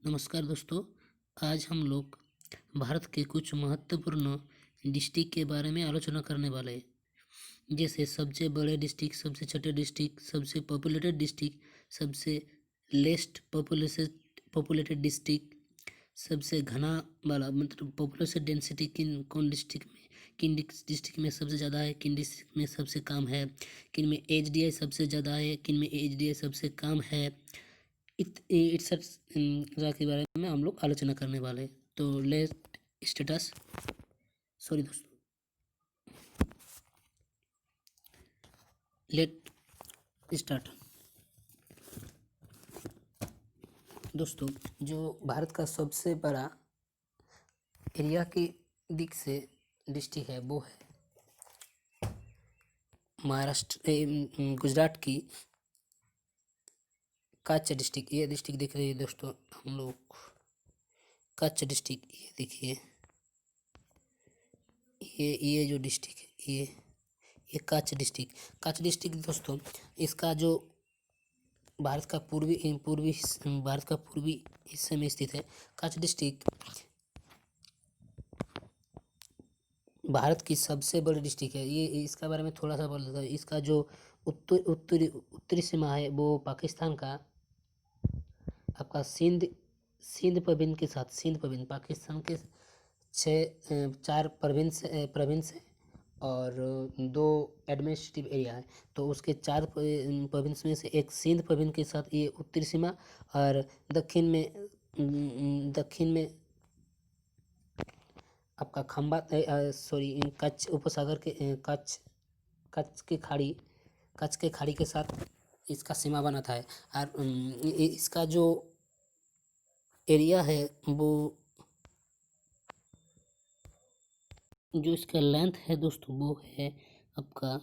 नमस्कार दोस्तों, आज हम लोग भारत के कुछ महत्वपूर्ण डिस्ट्रिक्ट के बारे में आलोचना करने वाले हैं। जैसे सबसे बड़े डिस्ट्रिक्ट, सबसे छोटे डिस्ट्रिक्ट, सबसे पॉपुलेटेड डिस्ट्रिक्ट, सबसे लेस्ट पॉपुलेटेड डिस्ट्रिक्ट, सबसे घना वाला मतलब पॉपुलेशन डेंसिटी कौन डिस्ट्रिक्ट में, किन डिस्ट्रिक्ट में सबसे ज़्यादा है, किन डिस्ट्रिक्ट में सबसे कम है, किन में एचडीआई सबसे ज़्यादा है, किन में एचडीआई सबसे कम है। इट्स के बारे में हम लोग आलोचना करने वाले हैं। तो लेट स्टेटस सॉरी दोस्तों, लेट स्टार्ट। दोस्तों, जो भारत का सबसे बड़ा एरिया की दिख से डिस्ट्रिक्ट है वो है महाराष्ट्र गुजरात की कच्छ डिस्ट्रिक्ट। ये डिस्ट्रिक्ट दिख रही है दोस्तों हम लोग, कच्छ डिस्ट्रिक्ट। ये देखिए, ये जो डिस्ट्रिक्ट है ये कच्छ डिस्ट्रिक्ट दोस्तों, इसका जो भारत का पूर्वी हिस्से में स्थित है। कच्छ डिस्ट्रिक्ट भारत की सबसे बड़ी डिस्ट्रिक्ट है। ये इसका बारे में थोड़ा सा बोल देता हूँ। इसका जो उत्तरी सीमा है वो पाकिस्तान का आपका सिंध प्रोविंस पाकिस्तान के 4 प्रोविंस है और 2 एडमिनिस्ट्रेटिव एरिया है। तो उसके 4 प्रोविंस में से एक सिंध प्रोविंस के साथ ये उत्तरी सीमा, और दक्षिण में आपका कच्छ उपसागर के कच्छ के खाड़ी के साथ इसका सीमा बनाता है। और इसका जो एरिया है वो जो इसका लेंथ है दोस्तों वो है आपका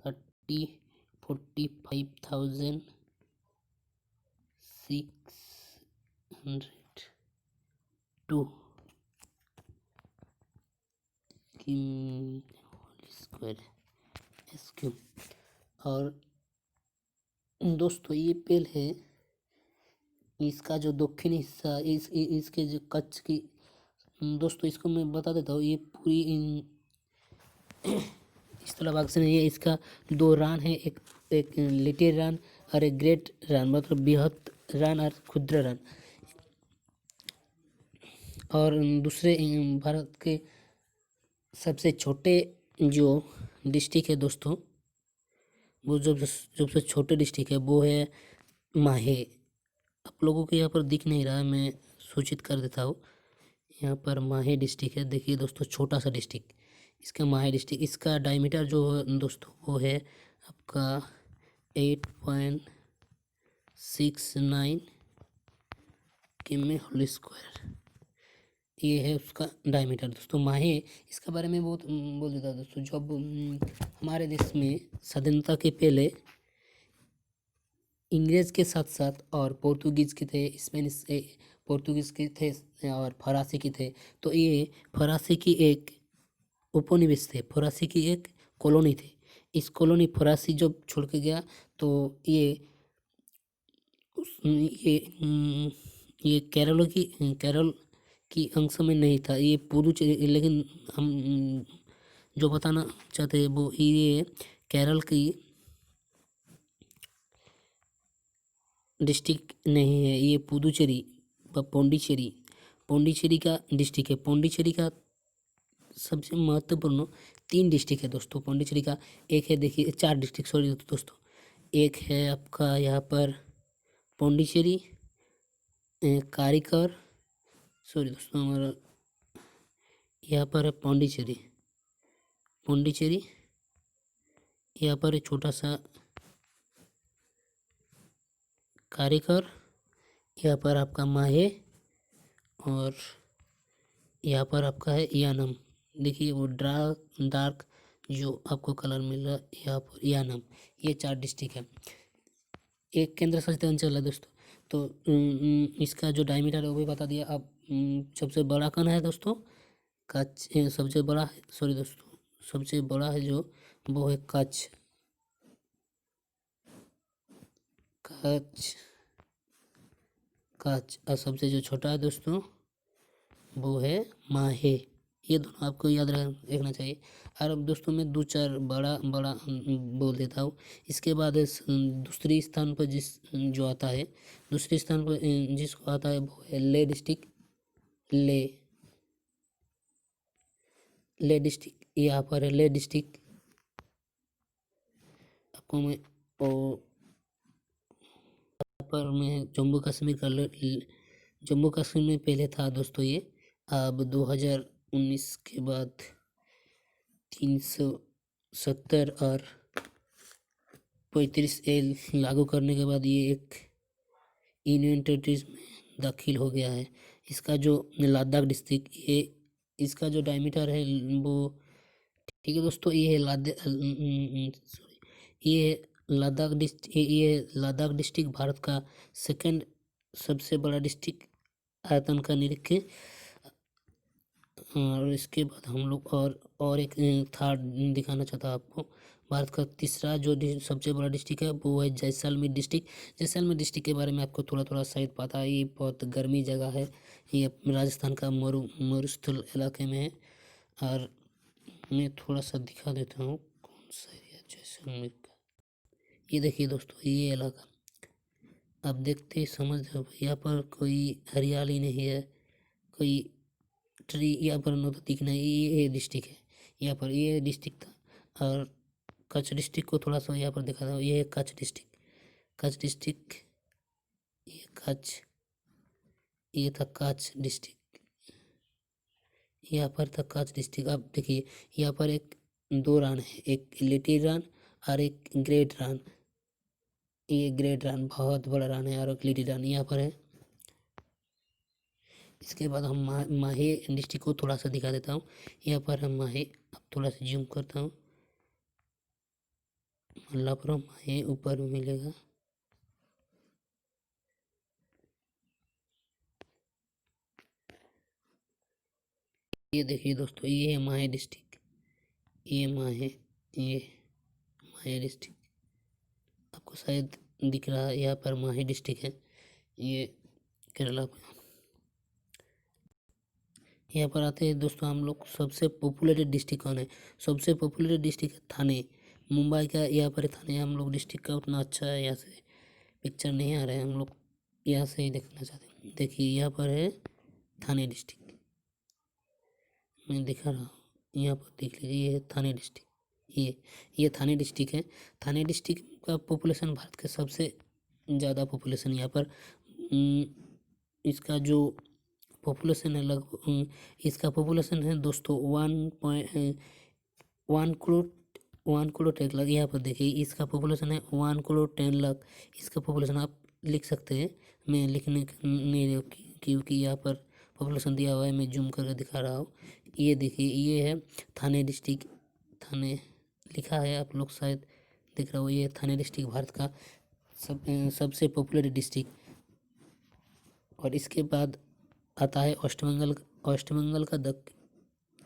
45,602 स्क्वायर SQ। और दोस्तों ये पेल है इसका जो दक्षिणी हिस्सा, इसके जो कच्छ की दोस्तों, इसको मैं बता देता हूँ। ये पूरी इस तरह भाग से नहीं है। इसका 2 रान है, एक लिटिल रान और एक ग्रेट रान, मतलब बृहत रान और क्षुद्र रान। और दूसरे भारत के सबसे छोटे जो डिस्ट्रिक्ट है दोस्तों, वो जो सबसे छोटे डिस्ट्रिक्ट है वो है माहे। आप लोगों को यहाँ पर दिख नहीं रहा है, मैं सूचित कर देता हूँ। यहाँ पर माहे डिस्ट्रिक्ट है। देखिए दोस्तों, छोटा सा डिस्ट्रिक्ट इसका माहे डिस्ट्रिक्ट। इसका डायमीटर जो है दोस्तों वो है आपका 8.69 किमी होल स्क्वायर। ये है उसका डायमीटर दोस्तों माहे। इसके बारे में बहुत बोल देता दोस्तों। जब हमारे देश में स्वाधीनता के पहले इंग्रेज के साथ साथ और पोर्तुगीज के थे, पोर्तुगीज के थे और फरासी के थे। तो ये फरासी की एक उपनिवेश थे, फरासी की एक कॉलोनी थे। इस कॉलोनी फरासी जब छोड़ के गया तो ये केरल की अंश में नहीं था, ये पुदुचेरी। लेकिन हम जो बताना चाहते हैं वो ये केरल की डिस्ट्रिक्ट नहीं है, ये पुदुचेरी पौंडीचेरी का डिस्ट्रिक्ट है। पौंडीचेरी का सबसे महत्वपूर्ण 3 डिस्ट्रिक्ट है दोस्तों पौंडीचेरी का। एक है, देखिए 4 डिस्ट्रिक्ट सॉरी दोस्तों। एक है आपका यहाँ पर पौंडीचेरी, कारीकर सॉरी दोस्तों, हमारा यहाँ पर है पौंडीचेरी। यहाँ पर एक छोटा सा कारीकर, यहाँ पर आपका माहे, और यहाँ पर आपका है यानम। देखिए वो डार्क जो आपको कलर मिल रहा है यहाँ पर यानम। ये 4 डिस्ट्रिक्ट है। एक केंद्र शासित अंचल है दोस्तों। तो इसका जो डायमीटर है वो भी बता दिया। अब सबसे बड़ा कौन है दोस्तों? कच्छ। सबसे बड़ा है सॉरी दोस्तों, सबसे बड़ा है जो वो है कच्छ। कच्छ, और सबसे जो छोटा है दोस्तों वो है माहे। ये दोनों आपको याद रखना चाहिए। और अब दोस्तों मैं दो चार बड़ा बड़ा बोल देता हूँ। इसके बाद दूसरी स्थान पर जो आता है, दूसरे स्थान पर जिसको आता है वो है ले डिस्ट्रिक्ट। ले डिस्ट्रिक्ट यहाँ पर है ले डिस्ट्रिक्ट। आपको मैं पर मैं जम्मू कश्मीर का जम्मू कश्मीर में पहले था दोस्तों ये। अब 2019 के बाद 370 और 35 लागू करने के बाद ये एक यूनियन टेरिटरीज में दाखिल हो गया है। इसका जो लद्दाख डिस्ट्रिक्ट, ये इसका जो डायमीटर है वो, ठीक है दोस्तों, ये है लद्दाख डिस्ट्रिक्ट भारत का सेकंड सबसे बड़ा डिस्ट्रिक्ट आयतन का निरीक्षण। और इसके बाद हम लोग और एक थर्ड दिखाना चाहता हूँ आपको। भारत का तीसरा जो सबसे बड़ा डिस्ट्रिक्ट है वो है जैसलमेर डिस्ट्रिक्ट। जैसलमेर डिस्ट्रिक्ट के बारे में आपको थोड़ा थोड़ा शायद पता है। ये बहुत गर्मी जगह है, ये राजस्थान का मरुस्थल इलाके में है। और मैं थोड़ा सा दिखा देता हूँ कौन सा एरिया जैसलमेर का। ये देखिए दोस्तों, ये इलाका आप देखते समझ रहे हो, यहाँ पर कोई हरियाली नहीं है, कोई ट्री यहाँ पर न तो दिखना है। ये डिस्ट्रिक्ट है, यहाँ पर ये डिस्ट्रिक्ट था। और कच्छ डिस्ट्रिक्ट को थोड़ा सा यहाँ पर दिखा था, ये है कच्छ डिस्ट्रिक्ट। कच्छ डिस्ट्रिक्ट, ये कच्छ, ये था कच्छ डिस्ट्रिक्ट, यहाँ पर था कच्छ डिस्ट्रिक्ट। अब देखिए यहाँ पर एक दो रान है, एक लिटिल रान और एक ग्रेट रान। ये ग्रेट रान बहुत बड़ा रान है और एक लिटिल रान यहाँ पर है। इसके बाद हम माहे डिस्ट्रिक्ट को थोड़ा सा दिखा देता हूँ। यहाँ पर हम माहे, अब थोड़ा सा जूम करता हूँ, मल्लापुरम माहे ऊपर में मिलेगा। ये देखिए दोस्तों, ये है माहे डिस्ट्रिक्ट, ये माहे डिस्ट्रिक्ट आपको शायद दिख रहा है। यहाँ पर माहे डिस्ट्रिक्ट है, ये केरला में। यहाँ पर आते हैं दोस्तों हम लोग, सबसे पॉपुलेटेड डिस्ट्रिक्ट कौन है। सबसे पॉपुलेटेड डिस्ट्रिक्ट है थाने, मुंबई का यहाँ पर थाने। हम लोग डिस्ट्रिक्ट का उतना अच्छा है, यहाँ से पिक्चर नहीं आ रहा है, हम लोग यहाँ से ही देखना चाहते हैं। देखिए यहाँ पर है थाने डिस्ट्रिक्ट, मैं दिखा रहा हूँ, यहाँ पर देख लीजिए, ये है थाने डिस्ट्रिक्ट। ये थाने डिस्ट्रिक्ट है। थाने डिस्ट्रिक्ट का पॉपुलेशन भारत के सबसे ज़्यादा पॉपुलेशन यहाँ पर। इसका जो पॉपुलेशन है लगभग, इसका पॉपुलेशन है दोस्तों 1 करोड़ 1 लाख। यहाँ पर देखिए इसका पॉपुलेशन है 1 करोड़ 10 लाख। इसका पॉपुलेशन आप लिख सकते हैं, मैं लिखने नहीं क्योंकि यहाँ पर पॉपुलेशन दिया हुआ है, मैं जूम करके दिखा रहा हूँ। ये देखिए, ये है थाने डिस्ट्रिक्ट। थाने लिखा है, आप लोग शायद दिख रहा हो। ये थाने डिस्ट्रिक्ट भारत का सबसे पॉपुलर डिस्ट्रिक्ट। और इसके बाद आता है वेस्ट बंगाल का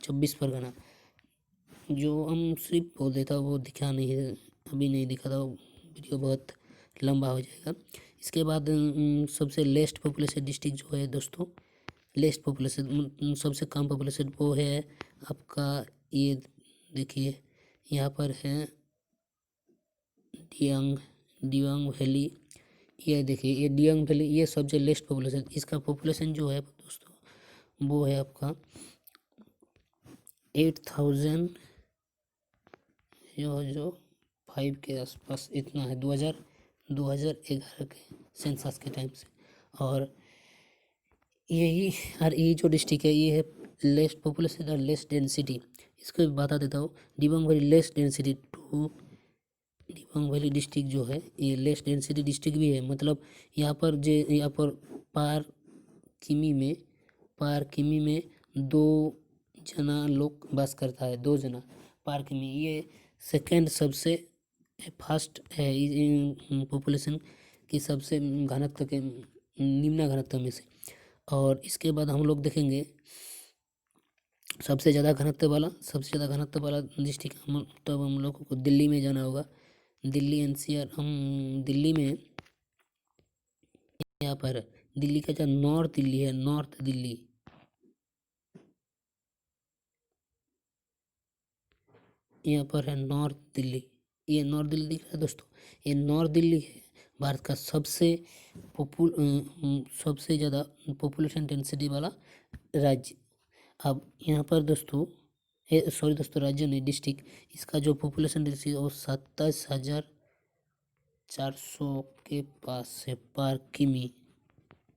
24 परगना, जो हम सिर्फ बोल देता वो दिखा नहीं है, अभी नहीं दिखा था, वीडियो बहुत लंबा हो जाएगा। इसके बाद सबसे लेस्ट पॉपुलेशन डिस्ट्रिक्ट जो है दोस्तों, लेस्ट पॉपुलेशन सबसे कम पॉपुलेशन वो है आपका, ये देखिए यहाँ पर है दियांग वैली। ये देखिए, ये दियांग वैली, ये सबसे लेस्ट पॉपुलेशन। इसका पॉपुलेशन जो है दोस्तों वो है आपका 8005 के आसपास इतना है, 2011 के सेंसस के टाइम से। और ये जो डिस्ट्रिक्ट है ये है लेस्ट पॉपुलेशन और लेस्ट डेंसिटी। इसको भी बता देता हूँ, Dibang valley least density too. Dibang valley district जो है ये लेस्ट डेंसिटी डिस्ट्रिक्ट भी है, मतलब यहाँ पर पार किमी में 2 जना लोग बस करता है, 2 जना पार किमी। ये सेकंड सबसे फास्ट है पॉपुलेशन की, सबसे घनत्व के निम्न घनत्व में से। और इसके बाद हम लोग देखेंगे सबसे ज़्यादा घनत्व वाला डिस्ट्रिक्ट, तब हम लोगों को दिल्ली में जाना होगा। दिल्ली एनसीआर, हम दिल्ली में यहाँ पर दिल्ली का जो नॉर्थ दिल्ली है, नॉर्थ दिल्ली, यहाँ पर है नॉर्थ दिल्ली। ये नॉर्थ दिल्ली दिख रहा है दोस्तों, ये नॉर्थ दिल्ली है भारत का सबसे ज़्यादा पॉपुलेशन डेंसिटी वाला राज्य। अब यहाँ पर दोस्तों सॉरी दोस्तों, राज्य नहीं, डिस्ट्रिक्ट, इसका जो पॉपुलेशन डेंसिटी है वो 27,400 के पास है पर किमी।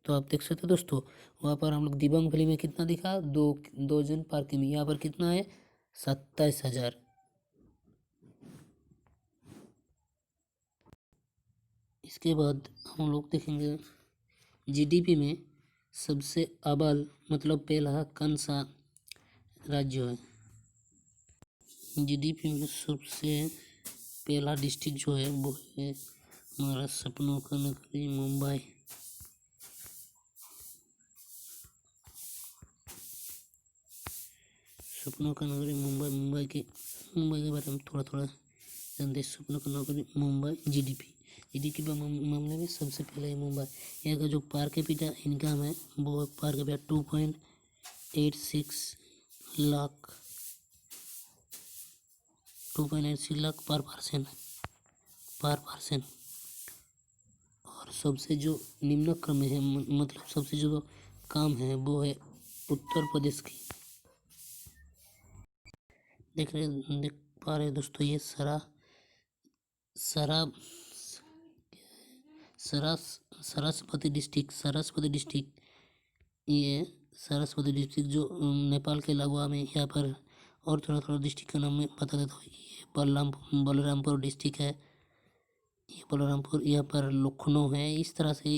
तो आप देख सकते हो दोस्तों, वहाँ पर हम लोग दिबांग वैली में कितना दिखा, 2 जन पर किमी, यहाँ पर कितना है 27,000। इसके बाद हम लोग देखेंगे जीडीपी में सबसे अव्वल मतलब पहला कौन सा राज्य है। जीडीपी में सबसे पहला डिस्ट्रिक्ट जो है वो है हमारा सपनों का नगरी मुंबई। सपनों का नगरी मुंबई, मुंबई के बारे में थोड़ा थोड़ा जानते हैं। सपनों का नगरी मुंबई, जीडीपी के मामले में सबसे पहले है मुंबई। यहाँ का जो पर कैपिटा इनकम है वो पर कैपिटा 2.86 लाख पर पर्सन। और सबसे जो निम्न क्रम में है मतलब सबसे जो कम है वो है उत्तर प्रदेश की। देख पा रहे दोस्तों, ये सरस्वती डिस्ट्रिक्ट, ये सरस्वती डिस्ट्रिक्ट जो नेपाल के लगवा में। यहाँ पर और थोड़ा डिस्ट्रिक्ट का नाम मैं बता देता हूँ। ये बलरामपुर डिस्ट्रिक्ट है, ये बलरामपुर, यहाँ पर लखनऊ है। इस तरह से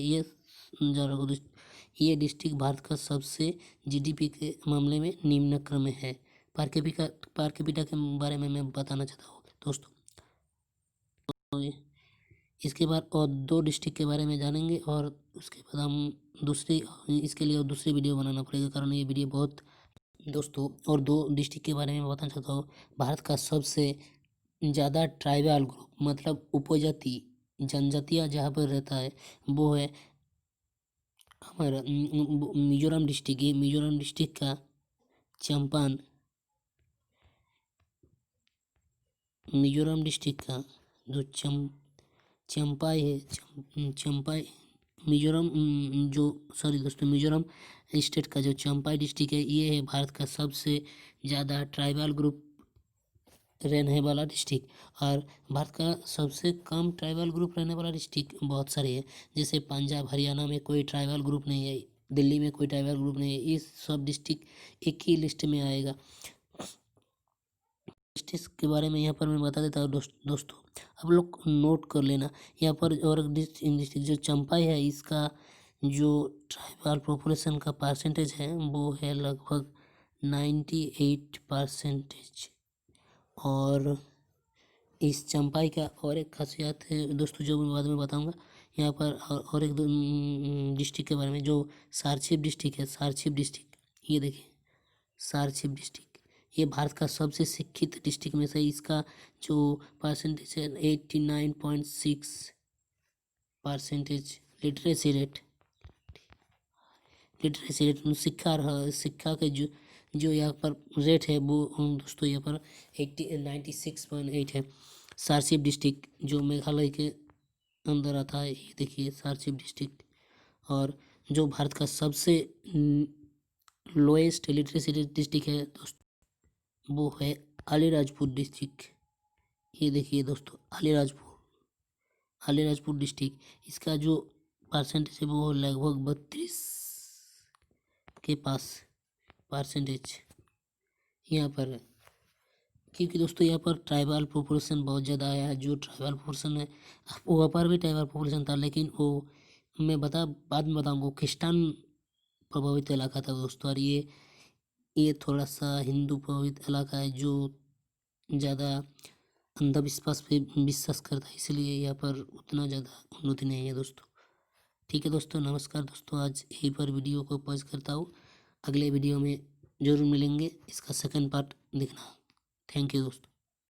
ये डिस्ट्रिक्ट भारत का सबसे जीडीपी के मामले में निम्न क्रम में है। पर कैपिटा के बारे में मैं बताना चाहता हूँ दोस्तों। तो इसके बाद और 2 डिस्ट्रिक्ट के बारे में जानेंगे और उसके बाद हम इसके लिए दूसरी वीडियो बनाना पड़ेगा, कारण ये वीडियो बहुत दोस्तों। और 2 डिस्ट्रिक्ट के बारे में बताना चाहता हूँ। भारत का सबसे ज़्यादा ट्राइबल ग्रुप मतलब उपजाति जनजातियाँ जहाँ पर रहता है वो है हमारा मिजोरम डिस्ट्रिक्ट। ये मिजोरम डिस्ट्रिक्ट का मिजोरम डिस्ट्रिक्ट का जो चंपाई है, चंपाई मिजोरम मिजोरम स्टेट का जो चंपाई डिस्ट्रिक्ट है, ये है भारत का सबसे ज़्यादा ट्राइबल ग्रुप रहने वाला डिस्ट्रिक्ट। और भारत का सबसे कम ट्राइबल ग्रुप रहने वाला डिस्ट्रिक्ट बहुत सारे हैं, जैसे पंजाब हरियाणा में कोई ट्राइबल ग्रुप नहीं है, दिल्ली में कोई ट्राइबल ग्रुप नहीं है। इस सब डिस्ट्रिक्ट एक ही लिस्ट में आएगा। डिस्ट्रिक्ट के बारे में यहाँ पर मैं बता देता हूँ दोस्तों, आप लोग नोट कर लेना। यहाँ पर और डिस्ट्रिक्ट जो चंपाई है, इसका जो ट्राइबल पॉपुलेशन का परसेंटेज है वो है लगभग 98%। और इस चंपाई का और एक खासियत है दोस्तों जो मैं बाद में बताऊंगा। यहाँ पर और एक डिस्ट्रिक्ट के बारे में जो सारछिप डिस्ट्रिक्ट है, सारछिप डिस्ट्रिक्ट, ये देखिए सारछिप डिस्ट्रिक्ट, ये भारत का सबसे शिक्षित डिस्ट्रिक्ट में से इसका जो परसेंटेज है 89.6% लिटरेसी रेट। शिक्षा के जो यहाँ पर रेट है वो दोस्तों यहाँ पर 96.8 है। सारछिप डिस्ट्रिक्ट जो मेघालय के अंदर आता है, ये देखिए सारछिप डिस्ट्रिक्ट। और जो भारत का सबसे लोएस्ट लिटरेसी डिस्ट्रिक्ट है दोस्तों वो है अलीराजपुर डिस्ट्रिक्ट। ये देखिए दोस्तों अलीराजपुर डिस्ट्रिक्ट, इसका जो परसेंटेज है वो लगभग 32 के पास परसेंटेज यहाँ पर है। क्योंकि दोस्तों यहाँ पर ट्राइबल पॉपुलेशन बहुत ज़्यादा आया है। जो ट्राइबल पॉपुलेशन है वहाँ पर भी ट्राइबल पॉपुलेशन था, लेकिन वो मैं बाद में बताऊँगा, क्रिस्तान प्रभावित इलाका था दोस्तों। और ये थोड़ा सा हिंदू प्रभावित इलाका है जो ज़्यादा अंधविश्वास पे विश्वास करता है, इसलिए यहाँ पर उतना ज़्यादा उन्नति नहीं है दोस्तों। ठीक है दोस्तों, नमस्कार दोस्तों, आज यहीं पर वीडियो को पॉज करता हूँ। अगले वीडियो में ज़रूर मिलेंगे, इसका सेकंड पार्ट देखना। थैंक यू दोस्तों।